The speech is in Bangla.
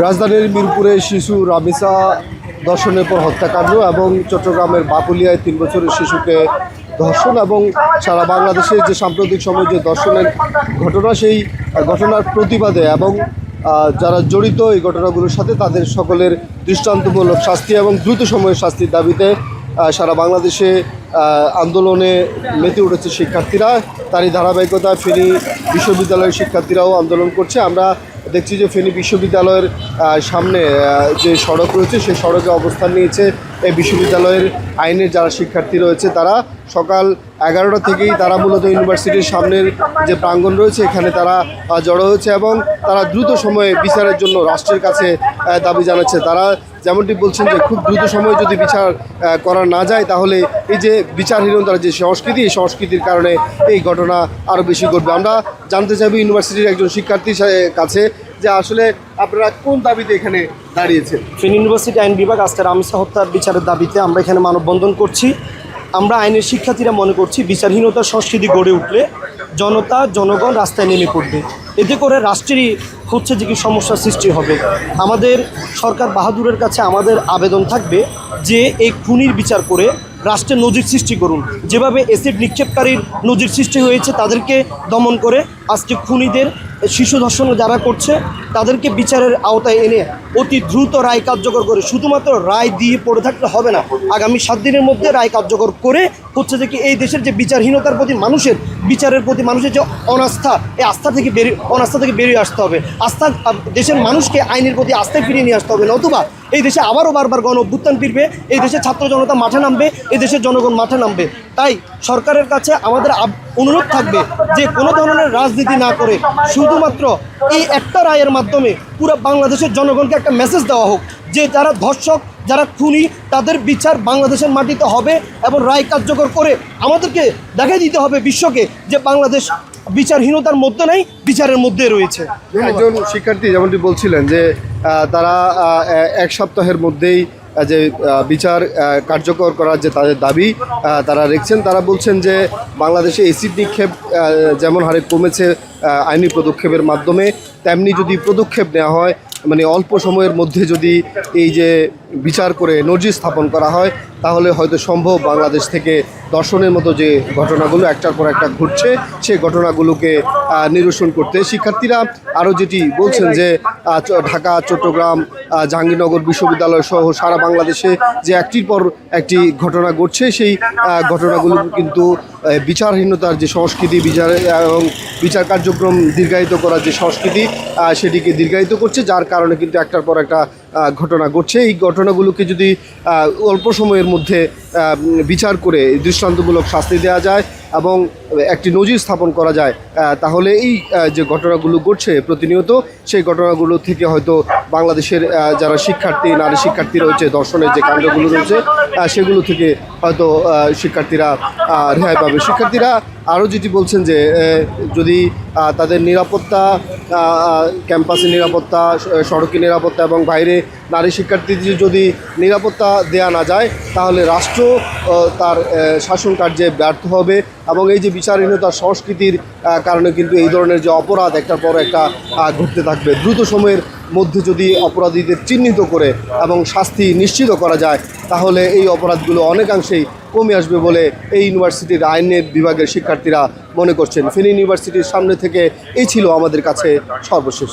রাজধানীর মিরপুরে শিশু রামিসা ধর্ষণের পর হত্যাকাণ্ড এবং চট্টগ্রামের বাকুলিয়ায় 3 বছরের শিশুকে ধর্ষণ এবং সারা বাংলাদেশে যে সাম্প্রতিক সময়ে যে ধর্ষণের ঘটনা, সেই ঘটনার প্রতিবাদে এবং যারা জড়িত এই ঘটনাগুলোর সাথে তাদের সকলের দৃষ্টান্তমূলক শাস্তি এবং দ্রুত সময়ের শাস্তির দাবিতে সারা বাংলাদেশে আন্দোলনে মেতে উঠেছে শিক্ষার্থীরা। তারই ধারাবাহিকতায় ফেনী বিশ্ববিদ্যালয়ের শিক্ষার্থীরাও আন্দোলন করছে। আমরা দেখছি যে ফেনী বিশ্ববিদ্যালয়ের সামনে যে সড়ক রয়েছে সেই সড়কে অবস্থান নিয়েছে এই বিশ্ববিদ্যালয়ের আইনের যারা শিক্ষার্থী রয়েছে। তারা সকাল 11টা থেকেই তারা মূলত ইউনিভার্সিটির সামনের যে প্রাঙ্গণ রয়েছে এখানে তারা জড়ো হয়েছে এবং তারা দ্রুত সময়ে বিচারের জন্য রাষ্ট্রের কাছে দাবি জানাচ্ছে। তারা যেমনটি বলছেন যে খুব দ্রুত সময়ে যদি বিচার করা না যায় তাহলে এই যে বিচারহীনতার যে সংস্কৃতি, এই সংস্কৃতির কারণে এই ঘটনা আরও বেশি ঘটবে। আমরা জানতে চাইব ইউনিভার্সিটির একজন শিক্ষার্থীর কাছে যে আসলে আপনারা কোন দাবিতে এখানে দাঁড়িয়েছেন। ফেনী ইউনিভার্সিটি আইন বিভাগ আজকে রামিসা হত্যার বিচারের দাবিতে আমরা এখানে মানববন্ধন করছি। আমরা আইনের শিক্ষার্থীরা মনে করছি বিচারহীনতার সংস্কৃতি গড়ে উঠলে জনতা জনগণ রাস্তায় নেমে পড়বে। এতে করে রাষ্ট্রেরই হচ্ছে যে কি সমস্যার সৃষ্টি হবে। আমাদের সরকার বাহাদুরের কাছে আমাদের আবেদন থাকবে যে এই খুনির বিচার করে রাষ্ট্রের নজির সৃষ্টি করুন। যেভাবে অ্যাসিড নিক্ষেপকারীর নজির সৃষ্টি হয়েছে তাদেরকে দমন করে আজকে খুনিদের শিশু ধর্ষণ যারা করছে তাদেরকে বিচারের আওতায় এনে অতি দ্রুত রায় কার্যকর করে, শুধুমাত্র রায় দিয়ে পড়ে থাকলে হবে না, আগামী 7 দিনের মধ্যে রায় কার্যকর করে হচ্ছে যে কি এই দেশের যে বিচারহীনতার প্রতি মানুষের বিচারের প্রতি মানুষের যে অনাস্থা, এই অনাস্থা থেকে বেরিয়ে আসতে হবে। দেশের মানুষকে আইনের প্রতি আস্থায় ফিরিয়ে নিয়ে আসতে হবে, নতুবা এই দেশে আবারও বারবার গণ অভ্যুত্থান ফিরবে, এই দেশের ছাত্র জনতা মাঠে নামবে, এই দেশের জনগণ মাঠে নামবে। তাই সরকারের কাছে আমাদের অনুরোধ থাকবে যে কোনো ধরনের রাজনীতি না করে শুধুমাত্র এই একটা রায়ের মাধ্যমে পুরো বাংলাদেশের জনগণকে একটা মেসেজ দেওয়া হোক যে যারা ধর্ষক, যারা খুনি, তাদের বিচার বাংলাদেশের মাটিতে হবে এবং রায় কার্যকর করে আমাদেরকে দেখাই দিতে হবে বিশ্বকে যে বাংলাদেশ বিচারহীনতার মধ্যে নেই, বিচারের মধ্যে রয়েছে। একজন শিক্ষার্থী যেমনটি বলছিলেন যে তারা 1 সপ্তাহের মধ্যেই যে বিচার কার্যকর করার যে তাদের দাবি তারা রেখেছেন। তারা বলছেন যে বাংলাদেশে অ্যাসিড নিক্ষেপ যেমন হারে কমেছে আইনি পদক্ষেপের মাধ্যমে, তেমনি যদি পদক্ষেপ নেওয়া হয় মানে অল্প সময়ের মধ্যে যদি এই যে বিচার করে নজির স্থাপন করা হয় তাহলে হয়তো সম্ভব বাংলাদেশ থেকে ধর্ষণের মতো যে ঘটনাগুলো একটার পর একটা ঘটছে সেই ঘটনাগুলোকে নিরসন করতে। শিক্ষার্থীরা আরও যেটি বলছেন যে ঢাকা, চট্টগ্রাম, জাহাঙ্গীরনগর বিশ্ববিদ্যালয় সহ সারা বাংলাদেশে যে একটির পর একটি ঘটনা ঘটছে সেই ঘটনাগুলো কিন্তু বিচারহীনতার যে সংস্কৃতি, বিচার কার্যক্রম দীর্ঘায়িত করার যে সংস্কৃতি সেটিকে দীর্ঘায়িত করছে, যার কারণে কিন্তু একটার পর একটা ঘটনা ঘটছে। এই ঘটনাগুলোকে যদি অল্প সময়ের মধ্যে বিচার করে দৃষ্টান্তমূলক শাস্তি দেওয়া যায় এবং একটি নজির স্থাপন করা যায় তাহলে এই যে ঘটনাগুলো ঘটছে প্রতিনিয়ত সেই ঘটনাগুলো থেকে হয়তো বাংলাদেশের যারা শিক্ষার্থী, নারী শিক্ষার্থী রয়েছে, ধর্ষণের যে কাণ্ডগুলো রয়েছে সেগুলো থেকে হয়তো শিক্ষার্থীরা রেহাই পাবে। শিক্ষার্থীরা আরও যেটি বলছেন যে যদি তাদের নিরাপত্তা, ক্যাম্পাসের নিরাপত্তা, সড়কের নিরাপত্তা এবং বাইরে নারী শিক্ষার্থীদের যদি নিরাপত্তা দেয়া না যায় তাহলে রাষ্ট্র তার শাসন কার্যে ব্যর্থ হবে এবং এই যে বিচারহীনতার সংস্কৃতির কারণে কিন্তু এই ধরনের যে অপরাধ একটার পর একটা ঘটতে থাকবে। দ্রুত সময়ের মধ্যে যদি অপরাধীদের চিহ্নিত করে এবং শাস্তি নিশ্চিত করা যায় তাহলে এই অপরাধগুলো অনেকাংশেই কমে আসবে বলে এই ইউনিভার্সিটির আইনের বিভাগের শিক্ষার্থীরা মনে করছেন। ফেনী ইউনিভার্সিটির সামনে থেকে এই ছিল আমাদের কাছে সর্বশেষ।